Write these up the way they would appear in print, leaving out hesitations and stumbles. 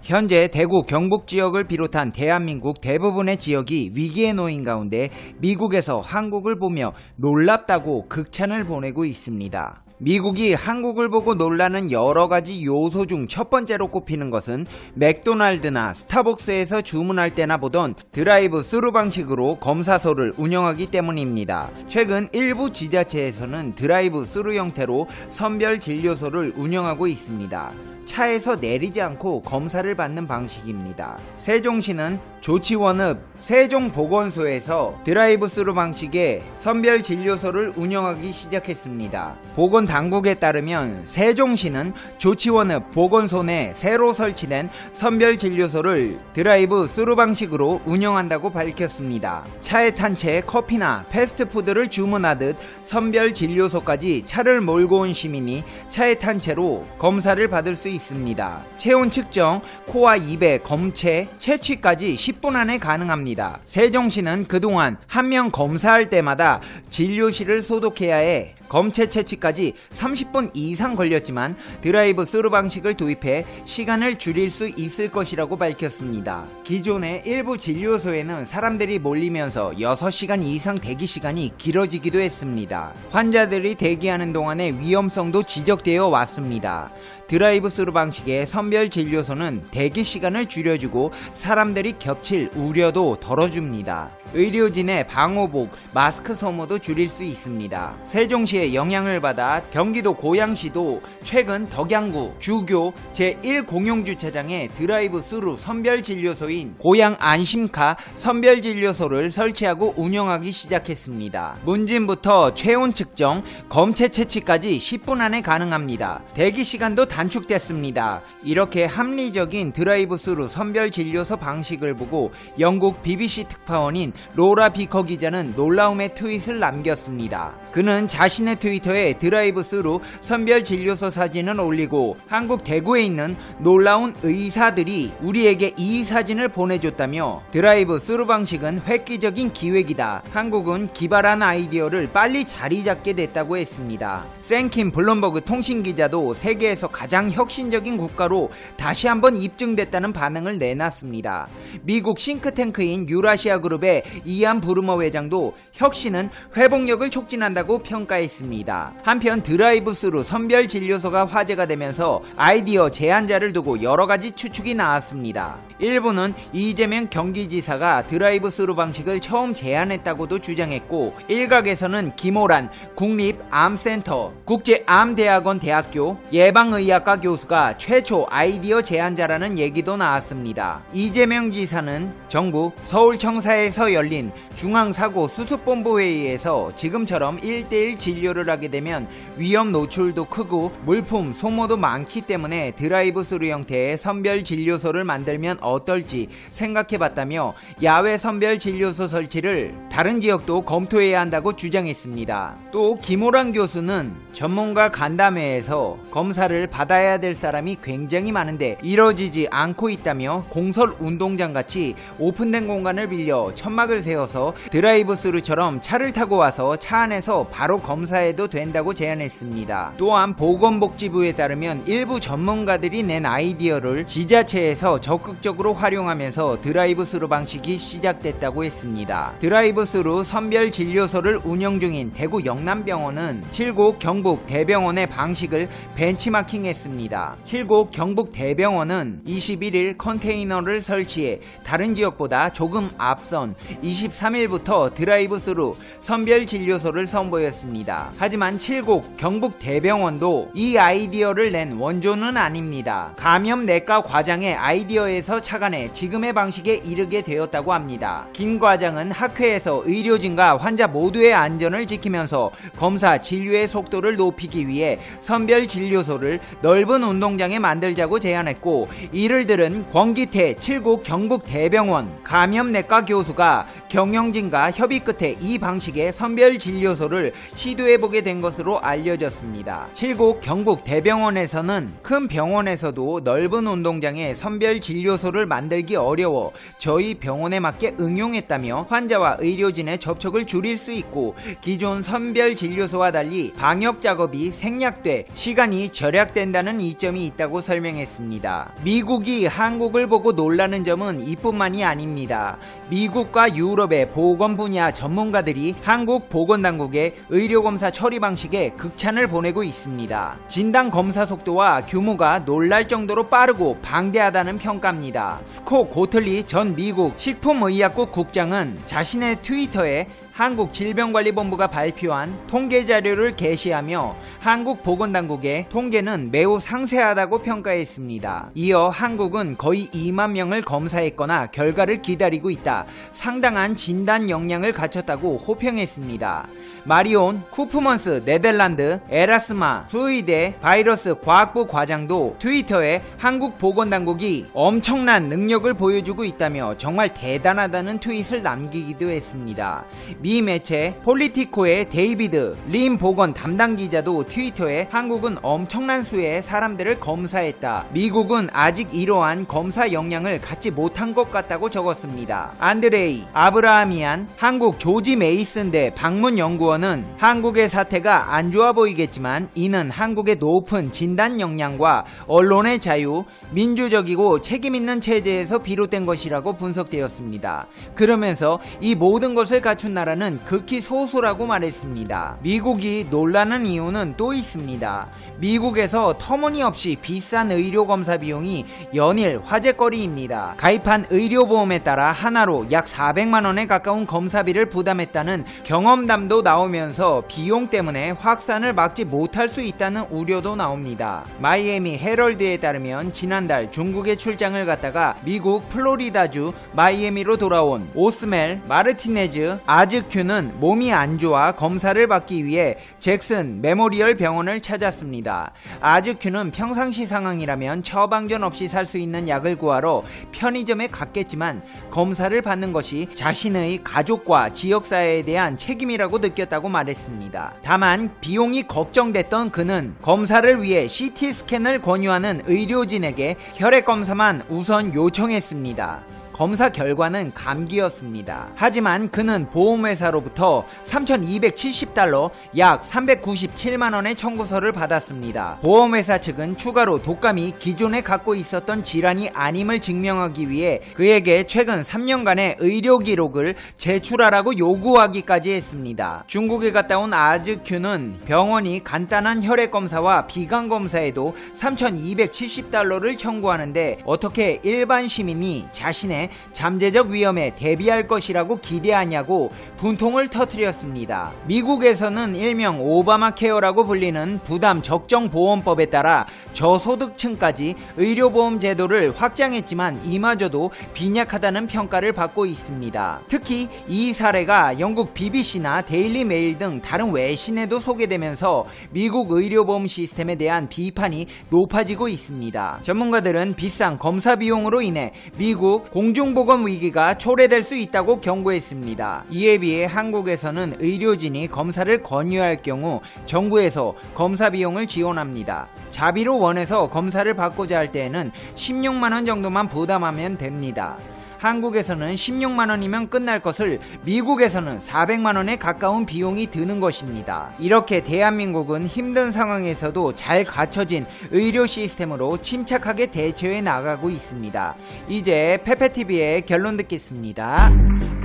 현재 대구 경북 지역을 비롯한 대한민국 대부분의 지역이 위기에 놓인 가운데 미국에서 한국을 보며 놀랍다고 극찬을 보내고 있습니다. 미국이 한국을 보고 놀라는 여러가지 요소 중 첫 번째로 꼽히는 것은 맥도날드나 스타벅스에서 주문할 때나 보던 드라이브 스루 방식으로 검사소를 운영하기 때문입니다. 최근 일부 지자체에서는 드라이브 스루 형태로 선별 진료소를 운영하고 있습니다. 차에서 내리지 않고 검사를 받는 방식입니다. 세종시는 조치원읍 세종보건소에서 드라이브 스루 방식의 선별 진료소를 운영하기 시작했습니다. 보건당국에 따르면 세종시는 조치원읍 보건소 내 새로 설치된 선별 진료소를 드라이브 스루 방식으로 운영한다고 밝혔습니다. 차에 탄 채 커피나 패스트푸드를 주문하듯 선별 진료소까지 차를 몰고 온 시민이 차에 탄 채로 검사를 받을 수 있습니다. 체온 측정, 코와 입의 검체, 채취까지 10분 안에 가능합니다. 세종시는 그동안 한 명 검사할 때마다 진료실을 소독해야 해 검체 채취까지 30분 이상 걸렸지만 드라이브 스루 방식을 도입해 시간을 줄일 수 있을 것이라고 밝혔습니다. 기존의 일부 진료소에는 사람들이 몰리면서 6시간 이상 대기 시간이 길어지기도 했습니다. 환자들이 대기하는 동안의 위험성도 지적되어 왔습니다. 드라이브 스루 방식의 선별 진료소는 대기 시간을 줄여주고 사람들이 겹칠 우려도 덜어줍니다. 의료진의 방호복, 마스크 소모도 줄일 수 있습니다. 세종시의 영향을 받아 경기도 고양시도 최근 덕양구 주교 제1공용주차장에 드라이브 스루 선별진료소인 고양 안심카 선별진료소를 설치하고 운영하기 시작했습니다. 문진부터 체온 측정, 검체 채취까지 10분 안에 가능합니다. 대기시간도 단축됐습니다. 이렇게 합리적인 드라이브 스루 선별진료소 방식을 보고 영국 BBC 특파원인 로라 비커 기자는 놀라움의 트윗을 남겼습니다. 그는 자신의 트위터에 드라이브 스루 선별 진료소 사진을 올리고 한국 대구에 있는 놀라운 의사들이 우리에게 이 사진을 보내줬다며 드라이브 스루 방식은 획기적인 기획이다. 한국은 기발한 아이디어를 빨리 자리 잡게 됐다고 했습니다. 샌킴 블룸버그 통신기자도 세계에서 가장 혁신적인 국가로 다시 한번 입증됐다는 반응을 내놨습니다. 미국 싱크탱크인 유라시아 그룹의 이안 브루머 회장도 혁신은 회복력을 촉진한다고 평가했습니다. 한편 드라이브 스루 선별 진료소가 화제가 되면서 아이디어 제안자를 두고 여러가지 추측이 나왔습니다. 일부는 이재명 경기지사가 드라이브 스루 방식을 처음 제안했다고도 주장했고, 일각에서는 김오란 국립암센터 국제암대학원 대학교 예방의학과 교수가 최초 아이디어 제안자라는 얘기도 나왔습니다. 이재명 지사는 정부 서울청사에서 열린 중앙사고수습본부 회의에서 지금처럼 1대1 진료를 하게 되면 위험 노출도 크고 물품 소모도 많기 때문에 드라이브 스루 형태의 선별 진료소를 만들면 어떨지 생각해봤다며 야외 선별 진료소 설치를 다른 지역도 검토해야 한다고 주장했습니다. 또 김오란 교수는 전문가 간담회에서 검사를 받아야 될 사람이 굉장히 많은데 이뤄지지 않고 있다며 공설 운동장같이 오픈된 공간을 빌려 천막을 세워서 드라이브 스루처럼 차를 타고 와서 차 안에서 바로 검사해도 된다고 제안했습니다. 또한 보건복지부에 따르면 일부 전문가들이 낸 아이디어를 지자체에서 적극적으로 활용하면서 드라이브 스루 방식이 시작됐다고 했습니다. 드라이브 스루 선별 진료소를 운영 중인 대구 영남병원은 칠곡 경북 대병원의 방식을 벤치마킹했습니다. 칠곡 경북 대병원은 21일 컨테이너를 설치해 다른 지역보다 조금 앞선 23일부터 드라이브 스루 선별 진료소를 선보였습니다. 하지만 칠곡 경북 대병원도 이 아이디어를 낸 원조는 아닙니다. 감염내과 과장의 아이디어에서 착안해 지금의 방식에 이르게 되었다고 합니다. 김 과장은 학회에서 의료진과 환자 모두의 안전을 지키면서 검사 진료의 속도를 높이기 위해 선별 진료소를 넓은 운동장에 만들자고 제안했고, 이를 들은 권기태 칠곡 경북 대병원 감염내과 교수가 경영진과 협의 끝에 이 방식의 선별 진료소를 시도해보게 된 것으로 알려졌습니다. 칠곡 경북 대병원에서는 큰 병원에서도 넓은 운동장에 선별 진료소를 만들기 어려워 저희 병원에 맞게 응용했다며 환자와 의료진의 접촉을 줄일 수 있고 기존 선별 진료소와 때와 달리 방역 작업이 생략돼 시간이 절약된다는 이점이 있다고 설명했습니다. 미국이 한국을 보고 놀라는 점은 이뿐만이 아닙니다. 미국과 유럽의 보건 분야 전문가들이 한국 보건당국의 의료검사 처리 방식에 극찬을 보내고 있습니다. 진단 검사 속도와 규모가 놀랄 정도로 빠르고 방대하다는 평가입니다. 스콧 고틀리 전 미국 식품의약국 국장은 자신의 트위터에 한국질병관리본부가 발표한 통계 자료를 게시하며 한국 보건당국의 통계는 매우 상세하다고 평가했습니다. 이어 한국은 거의 2만 명을 검사했거나 결과를 기다리고 있다. 상당한 진단 역량을 갖췄다고 호평했습니다. 마리온 쿠프먼스 네덜란드 에라스마 스위데 바이러스 과학부 과장도 트위터에 한국 보건당국이 엄청난 능력을 보여주고 있다며 정말 대단하다는 트윗을 남기기도 했습니다. 미 매체 폴리티코의 데이비드 림 보건 담당 기자도 트위터에 한국은 엄청난 수의 사람들을 검사했다. 미국은 아직 이러한 검사 역량을 갖지 못한 것 같다고 적었습니다. 안드레이 아브라하미안 한국 조지 메이슨대 방문연구원은 한국의 사태가 안 좋아 보이겠지만 이는 한국의 높은 진단 역량과 언론의 자유, 민주적이고 책임있는 체제에서 비롯된 것이라고 분석되었습니다. 그러면서 이 모든 것을 갖춘 나라는 극히 소수라고 말했습니다. 미국이 놀라는 이유는 또 있습니다. 미국에서 터무니없이 비싼 의료검사 비용이 연일 화제거리입니다. 가입한 의료보험에 따라 하나로 약 400만원에 가까운 검사비를 부담했다는 경험담도 나오면서 비용 때문에 확산을 막지 못할 수 있다는 우려도 나옵니다. 마이애미 헤럴드에 따르면 지난달 중국에 출장을 갔다가 미국 플로리다주 마이애미로 돌아온 오스멜 마르티네즈 아즈큐는 몸이 안 좋아 검사를 받기 위해 잭슨 메모리얼 병원을 찾았습니다. 아즈큐는 평상시 상황이라면 처방전 없이 살 수 있는 약을 구하러 편의점에 갔겠지만 검사를 받는 것이 자신의 가족과 지역사회에 대한 책임이라고 느꼈다고 말했습니다. 다만 비용이 걱정됐던 그는 검사를 위해 CT 스캔을 권유하는 의료진에게 혈액검사만 우선 요청했습니다. 검사 결과는 감기였습니다. 하지만 그는 보험회사로부터 3,270달러 약 397만원의 청구서를 받았습니다. 보험회사 측은 추가로 독감이 기존에 갖고 있었던 질환이 아님을 증명하기 위해 그에게 최근 3년간의 의료 기록을 제출하라고 요구하기까지 했습니다. 중국에 갔다 온 아즈큐는 병원이 간단한 혈액검사와 비강검사에도 3,270달러를 청구하는데 어떻게 일반 시민이 자신의 잠재적 위험에 대비할 것이라고 기대하냐고 분통을 터뜨렸습니다. 미국에서는 일명 오바마 케어라고 불리는 부담 적정 보험법에 따라 저소득층까지 의료보험 제도를 확장했지만 이마저도 빈약하다는 평가를 받고 있습니다. 특히 이 사례가 영국 BBC나 데일리 메일 등 다른 외신에도 소개되면서 미국 의료보험 시스템에 대한 비판이 높아지고 있습니다. 전문가들은 비싼 검사 비용으로 인해 미국 공중보건 위기가 초래될 수 있다고 경고했습니다. 이에 비해 한국에서는 의료진이 검사를 권유할 경우 정부에서 검사 비용을 지원합니다. 자비로 원해서 검사를 받고자 할 때에는 16만원 정도만 부담하면 됩니다. 한국에서는 16만원이면 끝날 것을 미국에서는 400만원에 가까운 비용이 드는 것입니다. 이렇게 대한민국은 힘든 상황에서도 잘 갖춰진 의료 시스템으로 침착하게 대처해 나가고 있습니다. 이제 페페TV의 결론 듣겠습니다.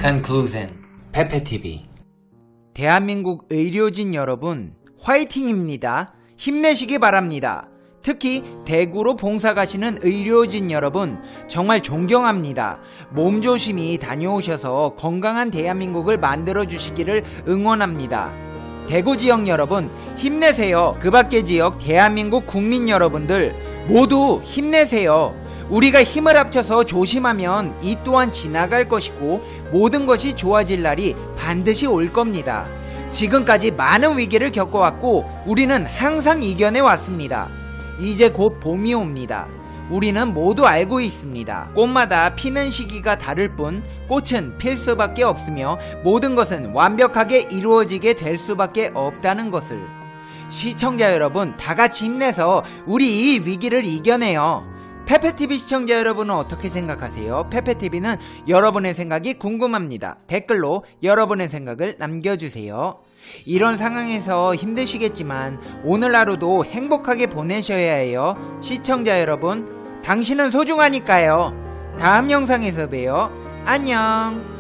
Conclusion. 페페TV. 대한민국 의료진 여러분, 화이팅입니다. 힘내시기 바랍니다. 특히 대구로 봉사 가시는 의료진 여러분 정말 존경합니다. 몸조심히 다녀오셔서 건강한 대한민국을 만들어 주시기를 응원합니다. 대구 지역 여러분 힘내세요. 그 밖의 지역 대한민국 국민 여러분들 모두 힘내세요. 우리가 힘을 합쳐서 조심하면 이 또한 지나갈 것이고 모든 것이 좋아질 날이 반드시 올 겁니다. 지금까지 많은 위기를 겪어왔고 우리는 항상 이겨내 왔습니다. 이제 곧 봄이 옵니다. 우리는 모두 알고 있습니다. 꽃마다 피는 시기가 다를 뿐 꽃은 필 수밖에 없으며 모든 것은 완벽하게 이루어지게 될 수밖에 없다는 것을. 시청자 여러분 다같이 힘내서 우리 이 위기를 이겨내요. 페페TV 시청자 여러분은 어떻게 생각하세요? 페페TV는 여러분의 생각이 궁금합니다. 댓글로 여러분의 생각을 남겨주세요. 이런 상황에서 힘드시겠지만 오늘 하루도 행복하게 보내셔야 해요. 시청자 여러분, 당신은 소중하니까요. 다음 영상에서 봬요. 안녕.